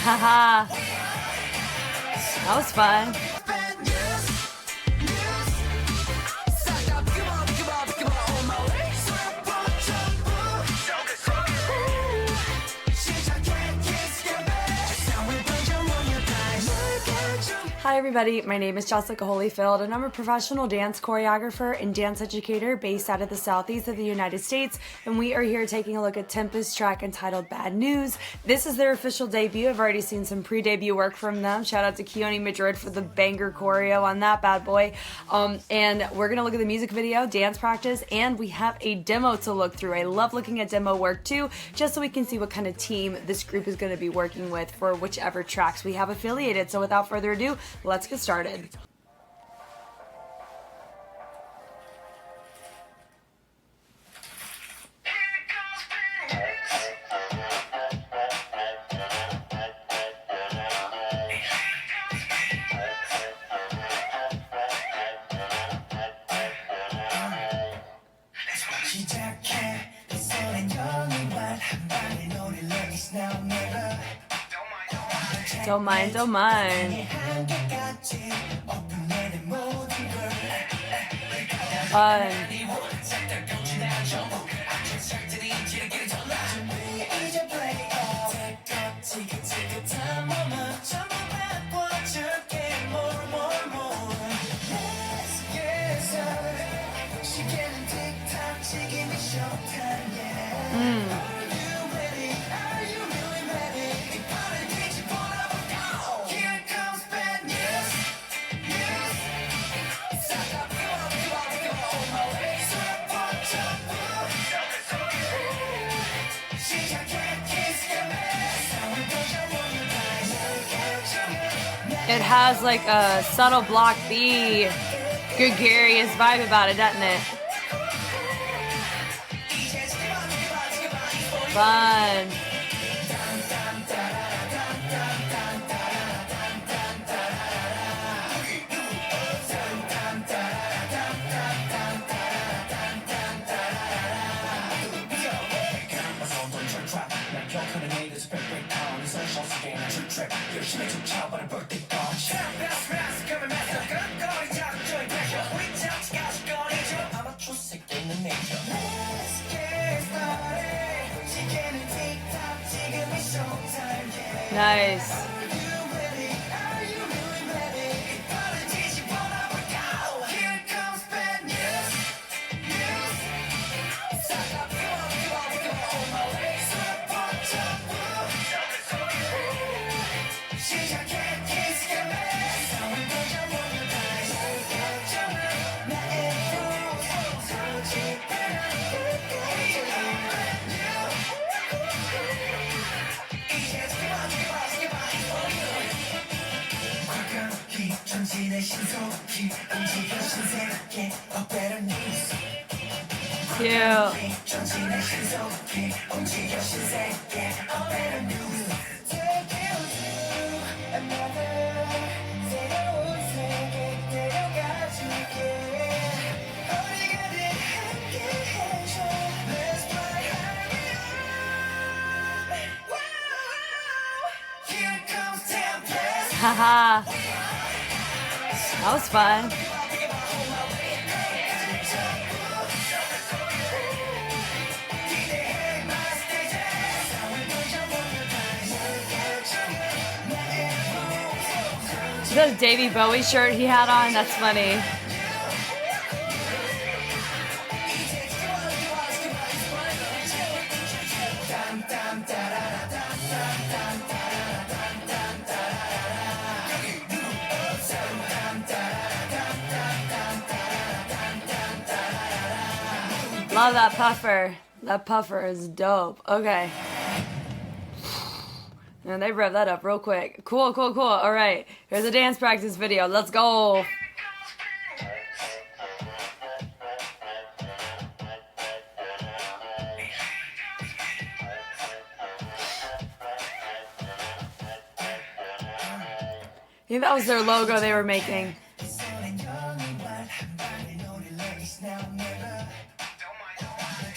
Haha. That was fun. Hi everybody, my name is Jessica Holyfield and I'm a professional dance choreographer and dance educator based out of the southeast of the United States, and we are here taking a look at Tempest's track entitled Bad News. This is their official debut. I've already seen some pre-debut work from them. Shout out to Keone Madrid for the banger choreo on that bad boy. And we're going to look at the music video, dance practice, and we have a demo to look through. I love looking at demo work too, just so we can see what kind of team this group is going to be working with for whichever tracks we have affiliated. So without further ado, let's get started. Don't mind, don't mind. Fun. It has like a subtle block B, gregarious vibe about it, doesn't it? Fun. Nice. Cute. Haha. That was fun. The Davey Bowie shirt he had on, that's funny. Love that puffer. That puffer is dope. Okay. And they rev that up real quick. Cool, cool, cool. All right. Here's a dance practice video. Let's go. I think that was their logo they were making.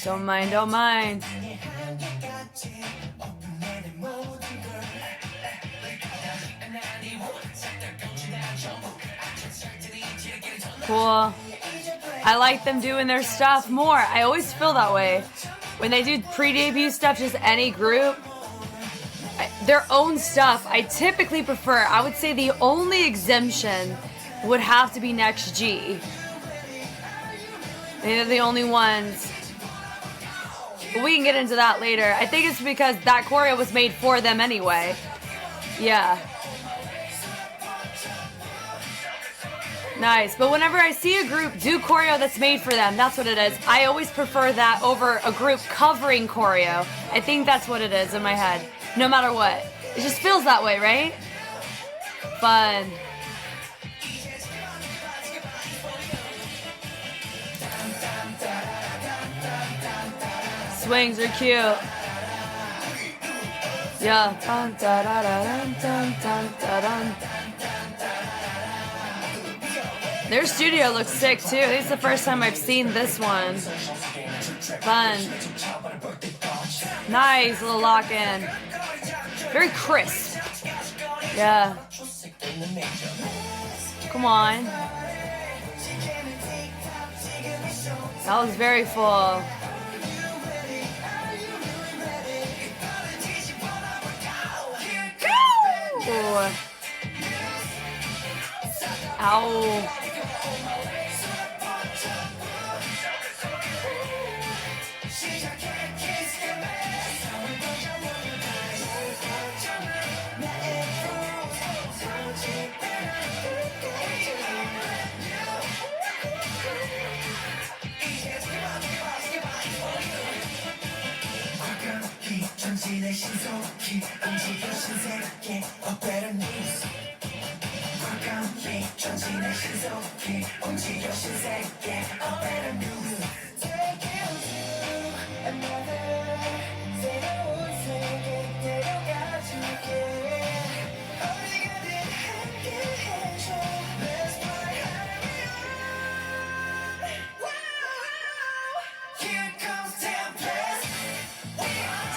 Don't mind, don't mind. cool. I like them doing their stuff more. I always feel that way. When they do pre-debut stuff, just any group, their own stuff, I typically prefer. I would say the only exemption would have to be Next G. They're the only ones. But we can get into that later. I think it's because that choreo was made for them anyway. Yeah. Nice. But whenever I see a group do choreo that's made for them, that's what it is. I always prefer that over a group covering choreo. I think that's what it is in my head. No matter what. It just feels that way, right? Fun. Swings are cute. Yeah. Dun, da, da, da, dun, dun, dun, da, dun. Their studio looks sick too. This is the first time I've seen this one. Fun. Nice little lock in. Very crisp. Yeah. Come on. That was very full. Go! Ow.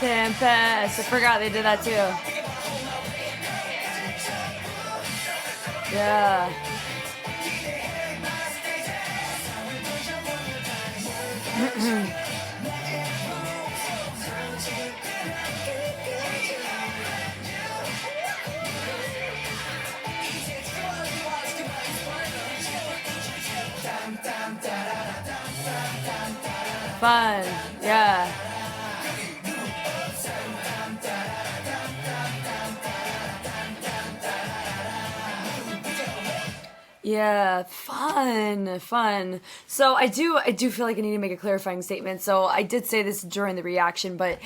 Tempest. I forgot they did that too. Yeah. Fun. Yeah. Yeah, fun. So I do feel like I need to make a clarifying statement. So I did say this during the reaction, but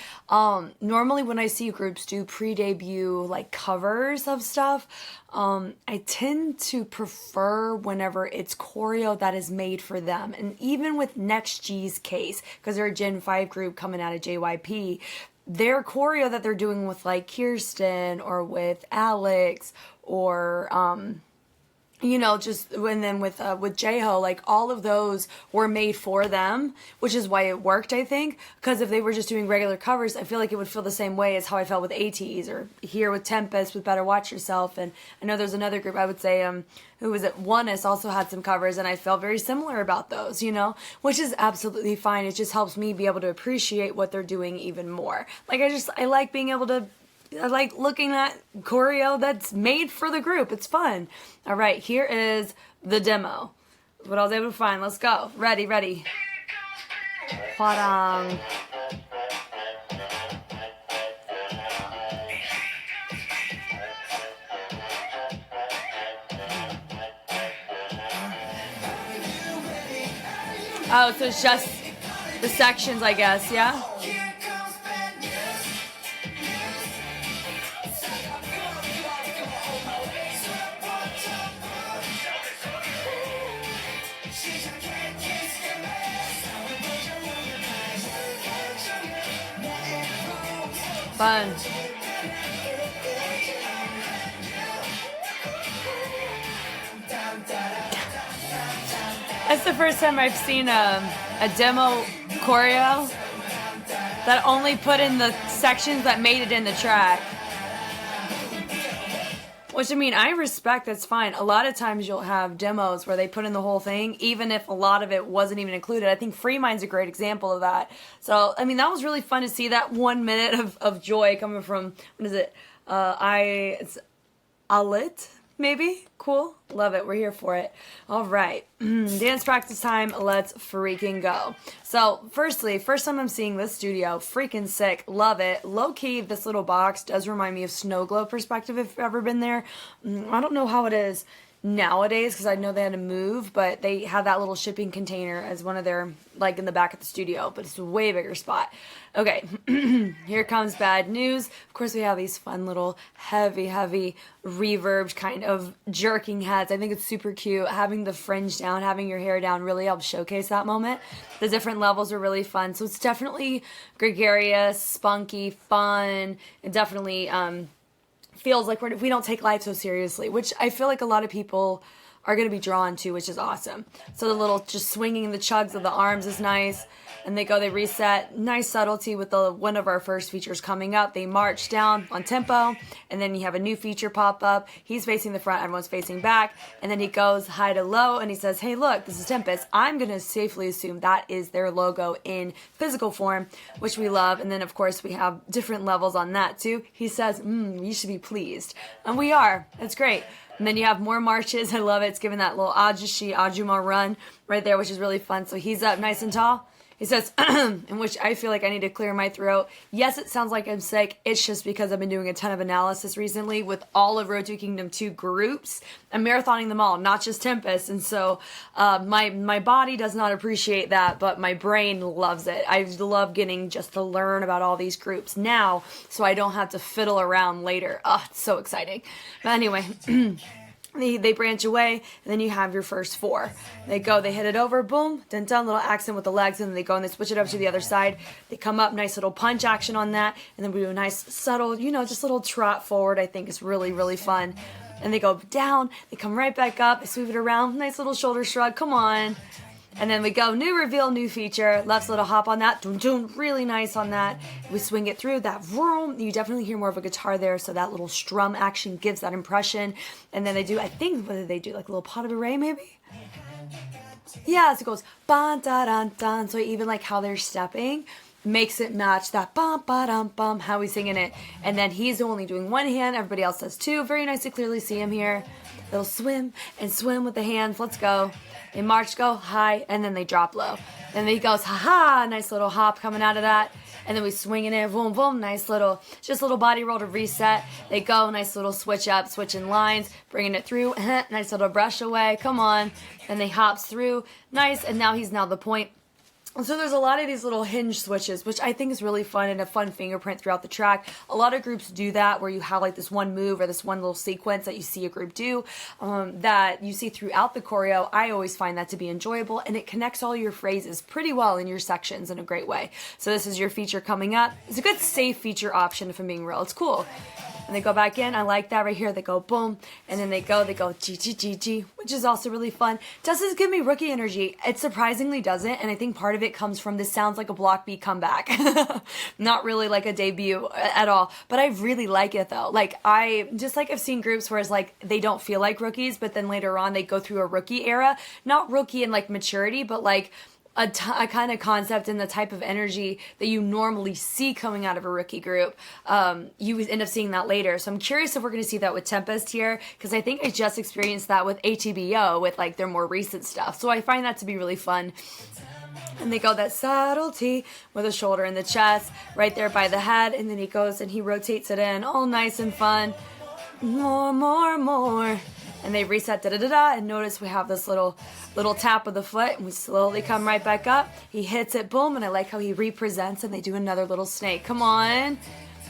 normally when I see groups do pre-debut like covers of stuff, I tend to prefer whenever it's choreo that is made for them. And even with Next G's case, because they're a Gen 5 group coming out of JYP, their choreo that they're doing with like Kirsten or with Alex or you know, just and then with J-Ho, like all of those were made for them, which is why it worked, I think. Because if they were just doing regular covers, I feel like it would feel the same way as how I felt with ATEEZ or here with Tempest with Better Watch Yourself. And I know there's another group, I would say, who was it? Oneness also had some covers, and I felt very similar about those, you know, which is absolutely fine. It just helps me be able to appreciate what they're doing even more. Like I like being able to. I like looking at choreo that's made for the group. It's fun. All right, here is the demo. What I was able to find. Let's go. Ready. Hwarang. Oh, so it's just the sections, I guess, yeah? Fun. That's the first time I've seen a demo choreo that only put in the sections that made it in the track. Which, I mean, I respect, that's fine. A lot of times you'll have demos where they put in the whole thing, even if a lot of it wasn't even included. I think Free Mind's a great example of that. So, I mean, that was really fun to see that 1 minute of joy coming from, what is it? It's Alit, maybe? Cool. Love it. We're here for it. All right. Dance practice time. Let's freaking go. So, firstly, first time I'm seeing this studio. Freaking sick. Love it. Low key, this little box does remind me of Snow Globe Perspective if you've ever been there. I don't know how it is nowadays because I know they had to move, but they have that little shipping container as one of their, like in the back of the studio, but it's a way bigger spot. Okay, here comes bad news. Of course, we have these fun little heavy reverbed kind of jerking heads. I think it's super cute. Having the fringe down, having your hair down really helps showcase that moment. The different levels are really fun. So it's definitely gregarious, spunky, fun, and definitely feels like we don't take life so seriously, which I feel like a lot of people are going to be drawn to, which is awesome. So the little just swinging the chugs of the arms is nice. And they reset. Nice subtlety with one of our first features coming up. They march down on tempo, and then you have a new feature pop up. He's facing the front, everyone's facing back, and then he goes high to low, and he says, hey, look, this is Tempest. I'm going to safely assume that is their logo in physical form, which we love. And then, of course, we have different levels on that, too. He says, you should be pleased. And we are. It's great. And then you have more marches. I love it. It's giving that little Ajuma run right there, which is really fun. So he's up nice and tall. He says, in which I feel like I need to clear my throat. Yes, it sounds like I'm sick. It's just because I've been doing a ton of analysis recently with all of Road to Kingdom 2 groups. I'm marathoning them all, not just Tempest. And so my body does not appreciate that, but my brain loves it. I love getting just to learn about all these groups now so I don't have to fiddle around later. Oh, it's so exciting. But anyway... They branch away, and then you have your first four. They hit it over, boom, dun dun, little accent with the legs, and then they go and they switch it up to the other side. They come up, nice little punch action on that, and then we do a nice subtle, just little trot forward. I think is really, really fun. And they go down, they come right back up, they sweep it around, nice little shoulder shrug, come on. And then we go, new reveal, new feature, left little hop on that, doom, doom, really nice on that. We swing it through, that vroom, you definitely hear more of a guitar there, so that little strum action gives that impression. And then they do, I think, what did they do, like a little pot of array maybe? Yeah, so it goes, ban, da, dun, dun, so even like how they're stepping makes it match that bum, ba, dum, bum, how he's singing it. And then he's only doing one hand, everybody else does two. Very nice to clearly see him here. They'll swim and swim with the hands, let's go. They march, go high, and then they drop low. And then he goes, ha-ha, nice little hop coming out of that. And then we swing in it, boom, boom, nice little, just little body roll to reset. They go, nice little switch up, switching lines, bringing it through, nice little brush away, come on. And they hops through, nice, and now he's the point. So there's a lot of these little hinge switches, which I think is really fun and a fun fingerprint throughout the track. A lot of groups do that where you have like this one move or this one little sequence that you see a group do that you see throughout the choreo. I always find that to be enjoyable, and it connects all your phrases pretty well in your sections in a great way. So this is your feature coming up. It's a good safe feature option if I'm being real. It's cool. And they go back in. I like that right here. They go boom, and then they go G, G, G, G, which is also really fun. Does this give me rookie energy? It surprisingly doesn't, and I think part of it comes from this sounds like a block B comeback. Not really like a debut at all, but I really like it though. Like I've seen groups where it's like they don't feel like rookies, but then later on they go through a rookie era. Not rookie in like maturity, but like a kind of concept and the type of energy that you normally see coming out of a rookie group. You end up seeing that later. So I'm curious if we're going to see that with Tempest here, because I think I just experienced that with ATBO with like their more recent stuff. So I find that to be really fun. And they go that subtlety with a shoulder in the chest, right there by the head, and then he goes and he rotates it in, all nice and fun. More, more, more. And they reset, da-da-da-da, and notice we have this little tap of the foot, and we slowly come right back up. He hits it, boom, and I like how he represents, and they do another little snake. Come on.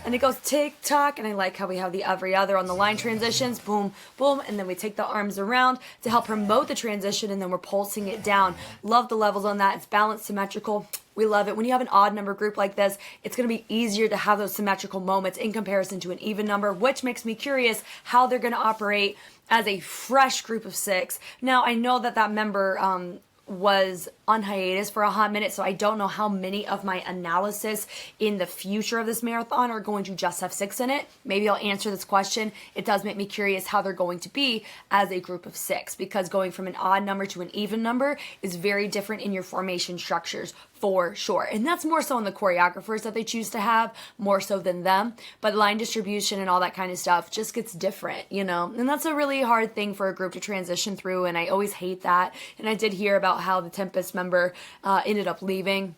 And it goes tick-tock, and I like how we have the every other on the line transitions, boom, boom, and then we take the arms around to help promote the transition, and then we're pulsing it down. Love the levels on that. It's balanced, symmetrical. We love it. When you have an odd number group like this, it's going to be easier to have those symmetrical moments in comparison to an even number, which makes me curious how they're going to operate as a fresh group of six. Now, I know that member was on hiatus for a hot minute, so I don't know how many of my analysis in the future of this marathon are going to just have 6 in it. Maybe I'll answer this question. It does make me curious how they're going to be as a group of 6, because going from an odd number to an even number is very different in your formation structures for sure. And that's more so in the choreographers that they choose to have, more so than them. But line distribution and all that kind of stuff just gets different, you know? And that's a really hard thing for a group to transition through, and I always hate that. And I did hear about how the Tempest member ended up leaving.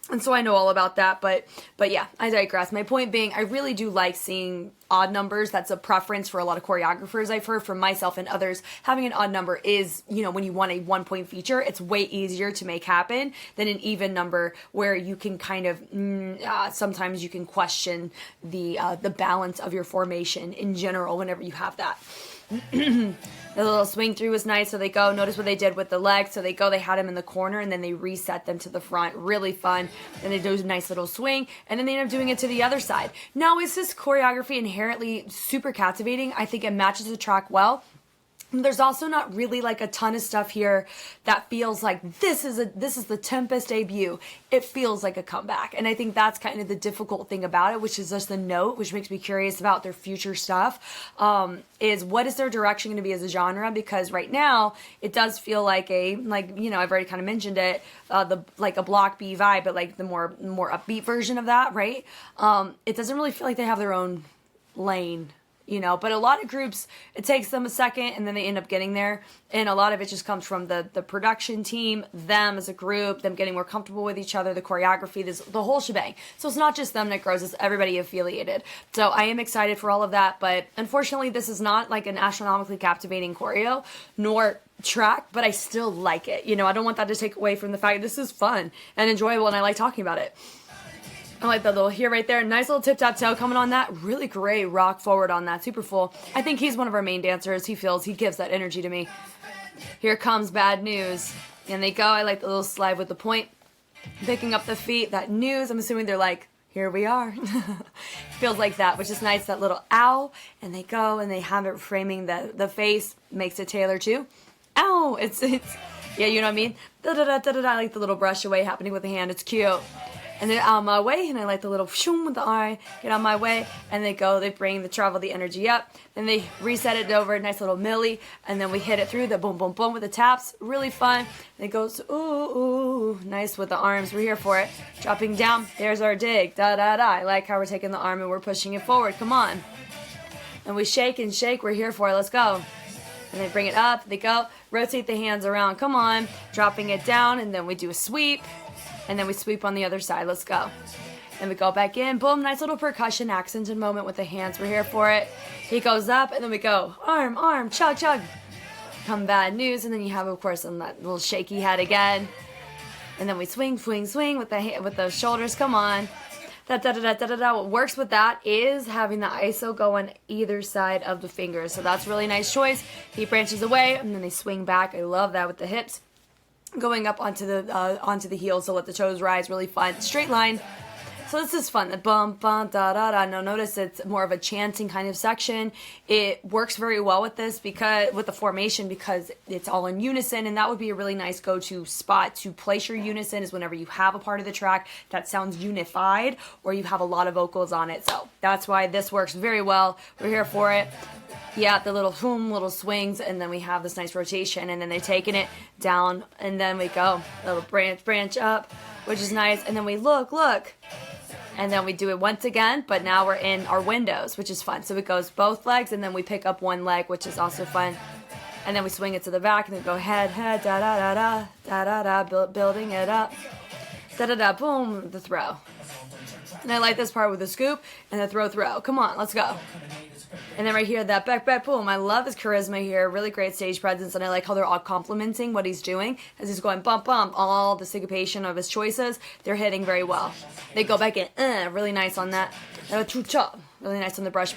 And so I know all about that, but yeah, I digress. My point being, I really do like seeing odd numbers. That's a preference for a lot of choreographers I've heard from myself and others. Having an odd number is, you know, when you want a 1-point feature, it's way easier to make happen than an even number where you can kind of, sometimes you can question the balance of your formation in general whenever you have that. The little swing through was nice. So they go, notice what they did with the legs. So they go, they had them in the corner and then they reset them to the front. Really fun. And they do a nice little swing and then they end up doing it to the other side. Now, is this choreography inherently super captivating? I think it matches the track well. There's also not really like a ton of stuff here that feels like this is the Tempest debut. It feels like a comeback. And I think that's kind of the difficult thing about it, which is just the note, which makes me curious about their future stuff, is what is their direction going to be as a genre? Because right now it does feel like you know, I've already kind of mentioned it, like a block B vibe, but like the more upbeat version of that, right? It doesn't really feel like they have their own lane. You know, but a lot of groups, it takes them a second and then they end up getting there. And a lot of it just comes from the production team, them as a group, them getting more comfortable with each other, the choreography, the whole shebang. So it's not just them that grows, it's everybody affiliated. So I am excited for all of that. But unfortunately, this is not like an astronomically captivating choreo, nor track, but I still like it. You know, I don't want that to take away from the fact this is fun and enjoyable and I like talking about it. I like that little here right there. Nice little tip-tap-toe coming on that. Really great rock forward on that. Super full. I think he's one of our main dancers. He gives that energy to me. Here comes Bad News. And they go. I like the little slide with the point. Picking up the feet. That news. I'm assuming they're like, here we are. Feels like that, which is nice. That little ow. And they go and they have it framing the face. Makes it Taylor too. Ow. It's yeah, you know what I mean? Da-da-da-da-da-da. I like the little brush away happening with the hand. It's cute. And then out of my way, and I like the little shoom with the eye, get out of my way, and they go, they travel the energy up, then they reset it over, nice little milli, and then we hit it through the boom, boom, boom with the taps, really fun, and it goes, ooh, ooh, nice with the arms, we're here for it, dropping down, there's our dig, da-da-da, I like how we're taking the arm and we're pushing it forward, come on, and we shake and shake, we're here for it, let's go. And they bring it up, they go, rotate the hands around, come on, dropping it down, and then we do a sweep, and then we sweep on the other side. Let's go. And we go back in. Boom. Nice little percussion accented moment with the hands. We're here for it. He goes up, and then we go arm, arm, chug, chug. Come Bad News, and then you have, of course, on that little shaky head again. And then we swing, swing, swing with the shoulders. Come on. Da-da-da-da-da-da. What works with that is having the ISO go on either side of the fingers. So that's a really nice choice. He branches away, and then they swing back. I love that with the hips. Going up onto the heels to let the toes rise, really fun. Straight line. So this is fun. The bum, bum, da, da, da. Now notice it's more of a chanting kind of section. It works very well with this with the formation because it's all in unison, and that would be a really nice go-to spot to place your unison is whenever you have a part of the track that sounds unified or you have a lot of vocals on it. So that's why this works very well. We're here for it. Yeah, the little boom, little swings, and then we have this nice rotation, and then they're taking it down, and then we go, little branch up, which is nice, and then we look, and then we do it once again, but now we're in our windows, which is fun. So it goes both legs, and then we pick up one leg, which is also fun, and then we swing it to the back, and then go head, da-da-da-da, da-da-da, building it up, da-da-da, boom, the throw. And I like this part with the scoop and the throw. Come on, let's go. And then right here, that back, boom. I love his charisma here. Really great stage presence. And I like how they're all complimenting what he's doing. As he's going bump, bump. All the syncopation of his choices, they're hitting very well. They go back in. Really nice on that. Really nice on the brush.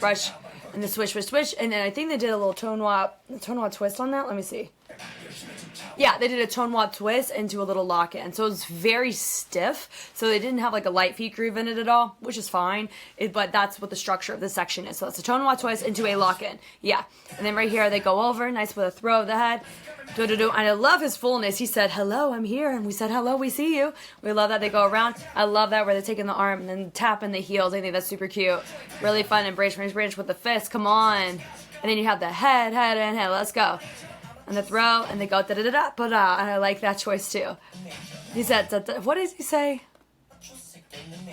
And the swish. And then I think they did a little tonewop twist on that. Let me see. Yeah, they did a tonewad twist into a little lock-in. So it was very stiff. So they didn't have like a light feet groove in it at all, which is fine. But that's what the structure of this section is. So it's a tonewad twist into a lock-in. Yeah. And then right here, they go over, nice with a throw of the head. And I love his fullness. He said, hello, I'm here. And we said, hello, we see you. We love that they go around. I love that where they're taking the arm and then tapping the heels. I think that's super cute. Really fun. And branch with the fist. Come on. And then you have the head, and head. Let's go. And the throw, and they go da-da-da-da, and I like that choice too. He said, what does he say?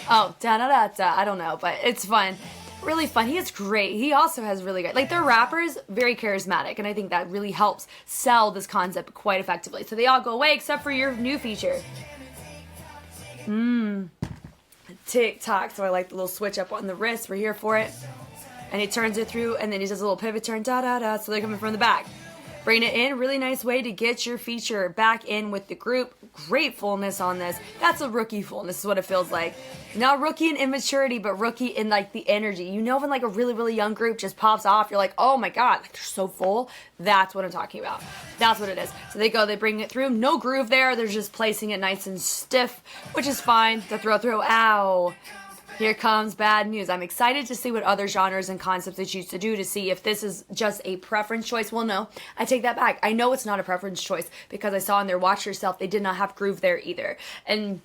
Oh, da-da-da-da, I don't know, but it's fun. Really fun. He is great. He also has really great, like their rappers, very charismatic, and I think that really helps sell this concept quite effectively. So they all go away except for your new feature. Tick-tock, so I like the little switch up on the wrist. We're here for it. And he turns it through, and then he does a little pivot turn, da-da-da, so they're coming from the back. Bring it in, really nice way to get your feature back in with the group. Great fullness on this. That's a rookie fullness is what it feels like. Not rookie in immaturity, but rookie in like the energy. You know when like a really, really young group just pops off, you're like, oh my God, like they're so full. That's what I'm talking about. That's what it is. So they go, they bring it through. No groove there. They're just placing it nice and stiff, which is fine. The throw, ow. Here comes bad news. I'm excited to see what other genres and concepts they choose to do to see if this is just a preference choice. Well, no, I take that back. I know it's not a preference choice because I saw in their Watch Yourself, they did not have groove there either. And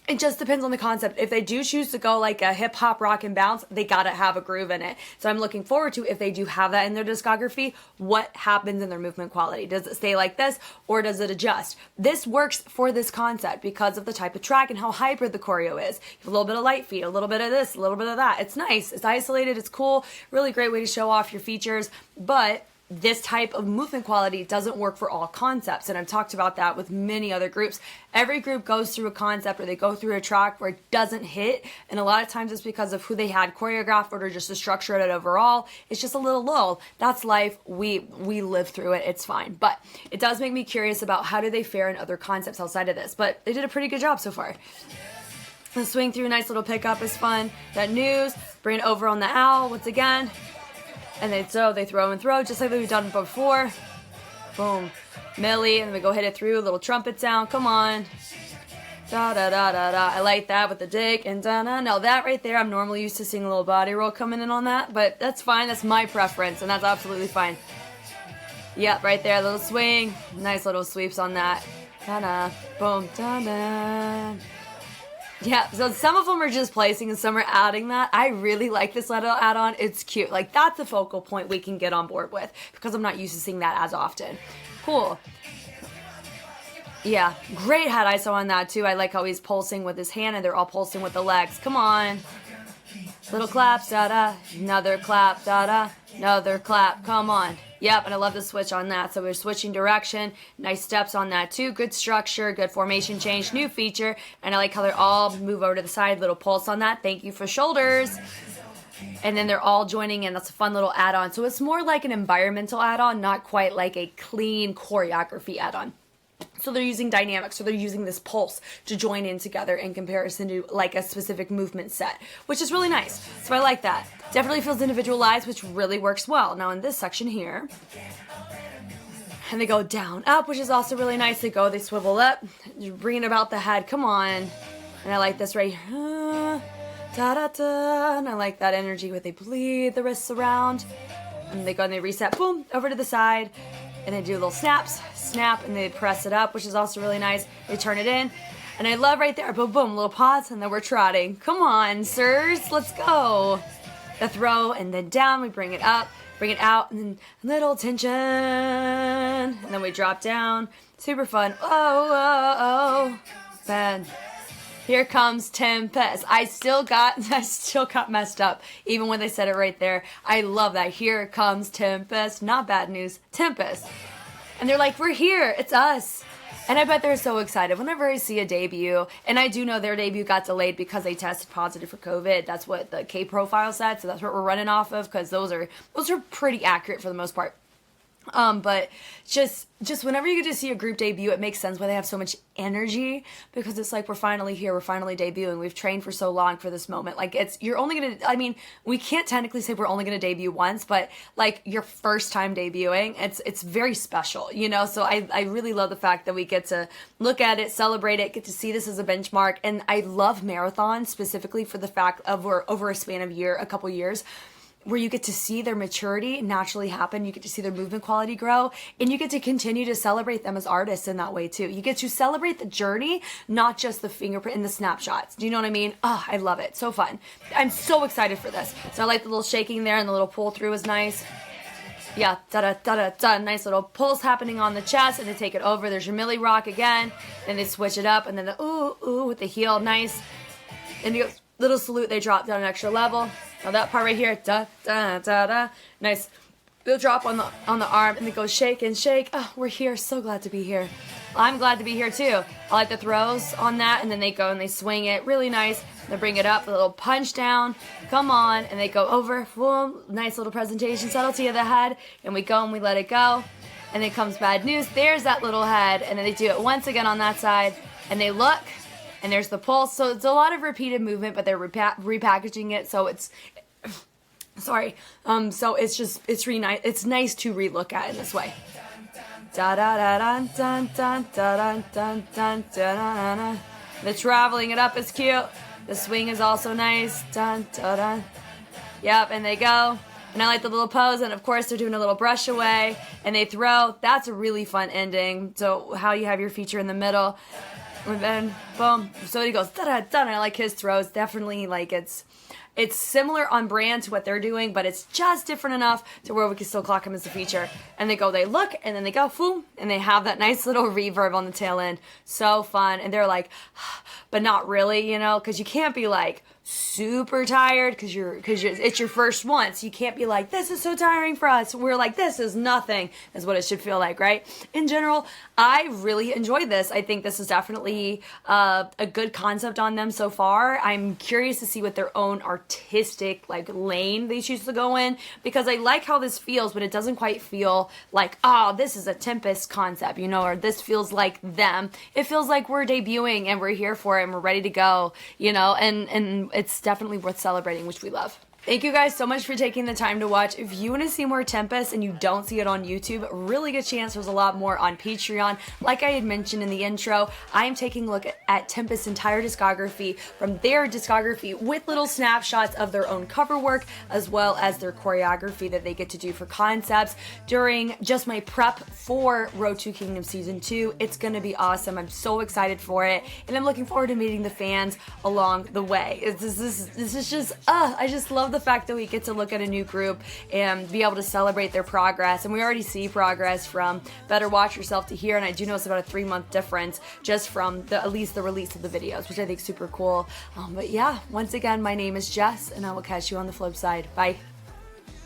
it just depends on the concept. If they do choose to go like a hip hop rock and bounce, they gotta have a groove in it. So I'm looking forward to if they do have that in their discography, what happens in their movement quality? Does it stay like this or does it adjust? This works for this concept because of the type of track and how hybrid the choreo is. You have a little bit of light feet, a little bit of this, a little bit of that. It's nice. It's isolated. It's cool. Really great way to show off your features. But this type of movement quality doesn't work for all concepts, and I've talked about that with many other groups. Every group goes through a concept or they go through a track where it doesn't hit, and a lot of times it's because of who they had choreographed or just the structure of it overall. It's just a little lull. That's life. We live through it. It's fine. But it does make me curious about how do they fare in other concepts outside of this, but they did a pretty good job so far. The swing through, nice little pickup is fun. That news, bring it over on the owl once again. And they throw and throw, just like we've done before. Boom. Millie, and then we go hit it through, little trumpet sound, come on. Da-da-da-da-da. I like that with the dick and da-da. Now that right there, I'm normally used to seeing a little body roll coming in on that, but that's fine, that's my preference, and that's absolutely fine. Yep, right there, little swing. Nice little sweeps on that. Da-da. Boom. Da-da. Yeah, so some of them are just placing and some are adding that. I really like this little add-on. It's cute. Like, that's a focal point we can get on board with because I'm not used to seeing that as often. Cool. Yeah, great head ISO on that, too. I like how he's pulsing with his hand and they're all pulsing with the legs. Come on. Little claps, da-da. Another clap, da-da. Another clap. Come on. Yep, and I love the switch on that. So we're switching direction. Nice steps on that too. Good structure, good formation change, new feature. And I like how they're all move over to the side. Little pulse on that. Thank you for shoulders. And then they're all joining in. That's a fun little add-on. So it's more like an environmental add-on, not quite like a clean choreography add-on. So they're using dynamics, so they're using this pulse to join in together in comparison to like a specific movement set, which is really nice. So I like that. Definitely feels individualized, which really works well. Now in this section here, and they go down, up, which is also really nice. They swivel up, you're bringing about the head, come on. And I like this right here. Da-da-da. And I like that energy where they bleed the wrists around. And they go and they reset, boom, over to the side. And they do little snaps, snap, and they press it up, which is also really nice. They turn it in. And I love right there, boom, boom, little pause, and then we're trotting. Come on, sirs, let's go. The throw, and then down, we bring it up, bring it out, and then little tension. And then we drop down. Super fun. Oh. Bad. Here comes Tempest. I still got messed up, even when they said it right there. I love that. Here comes Tempest. Not bad news. Tempest. And they're like, we're here. It's us. And I bet they're so excited whenever I see a debut. And I do know their debut got delayed because they tested positive for COVID. That's what the K profile said. So that's what we're running off of because those are pretty accurate for the most part. But just whenever you get to see a group debut, it makes sense why they have so much energy, because it's like, we're finally here, we're finally debuting, we've trained for so long for this moment. Like, you're only gonna, I mean, we can't technically say we're only gonna debut once, but like, your first time debuting, it's very special, you know? So I really love the fact that we get to look at it, celebrate it, get to see this as a benchmark. And I love marathons specifically for the fact of over a span of a couple years, where you get to see their maturity naturally happen, you get to see their movement quality grow, and you get to continue to celebrate them as artists in that way too. You get to celebrate the journey, not just the fingerprint and the snapshots. Do you know what I mean? Oh, I love it. So fun. I'm so excited for this. So I like the little shaking there, and the little pull through is nice. Yeah, da-da-da-da-da, nice little pulse happening on the chest, and they take it over. There's your Millie Rock again, then they switch it up, and then the ooh with the heel, nice. And you go, little salute, they drop down an extra level. Now that part right here, da da da da, nice. They'll drop on the arm, and they go shake and shake. Oh, we're here, so glad to be here. I'm glad to be here too. I like the throws on that, and then they go and they swing it, really nice. They bring it up, a little punch down, come on, and they go over, boom, nice little presentation, subtlety of the head, and we go and we let it go. And then comes bad news, there's that little head, and then they do it once again on that side, and they look, and there's the pulse. So it's a lot of repeated movement, but they're repackaging it, so it's, sorry, so it's really nice. It's nice to relook at it this way. Da da da dun dun dun dun dun dun dun dun. The traveling it up is cute. The swing is also nice. Dun dun dun. Yep, and they go. And I like the little pose, and of course they're doing a little brush away, and they throw. That's a really fun ending. So how you have your feature in the middle, and then boom. So he goes da da da. And I like his throws. Definitely like it's similar on brand to what they're doing, but it's just different enough to where we can still clock them as a feature. And they go, they look, and then they go, boom, and they have that nice little reverb on the tail end. So fun. And they're like, but not really, you know, because you can't be like super tired because it's your first one. So you can't be like, this is so tiring for us. We're like, this is nothing, is what it should feel like, right? In general, I really enjoyed this. I think this is definitely a good concept on them so far. I'm curious to see what their own artistic like lane they choose to go in, because I like how this feels, but it doesn't quite feel like, oh, this is a Tempest concept, you know, or this feels like them. It feels like we're debuting and we're here for it and we're ready to go, you know, and it's definitely worth celebrating, which we love. Thank you guys so much for taking the time to watch. If you want to see more Tempest and you don't see it on YouTube, really good chance there's a lot more on Patreon. Like I had mentioned in the intro, I am taking a look at Tempest's entire discography, from their discography with little snapshots of their own cover work, as well as their choreography that they get to do for concepts during just my prep for Road to Kingdom Season 2. It's going to be awesome. I'm so excited for it, and I'm looking forward to meeting the fans along the way. This is just, I just love the fact that we get to look at a new group and be able to celebrate their progress. And we already see progress from Better Watch Yourself to here, and I do know it's about a 3-month difference just from at least the release of the videos, which I think is super cool. But yeah, once again, my name is Jess, and I will catch you on the flip side. Bye.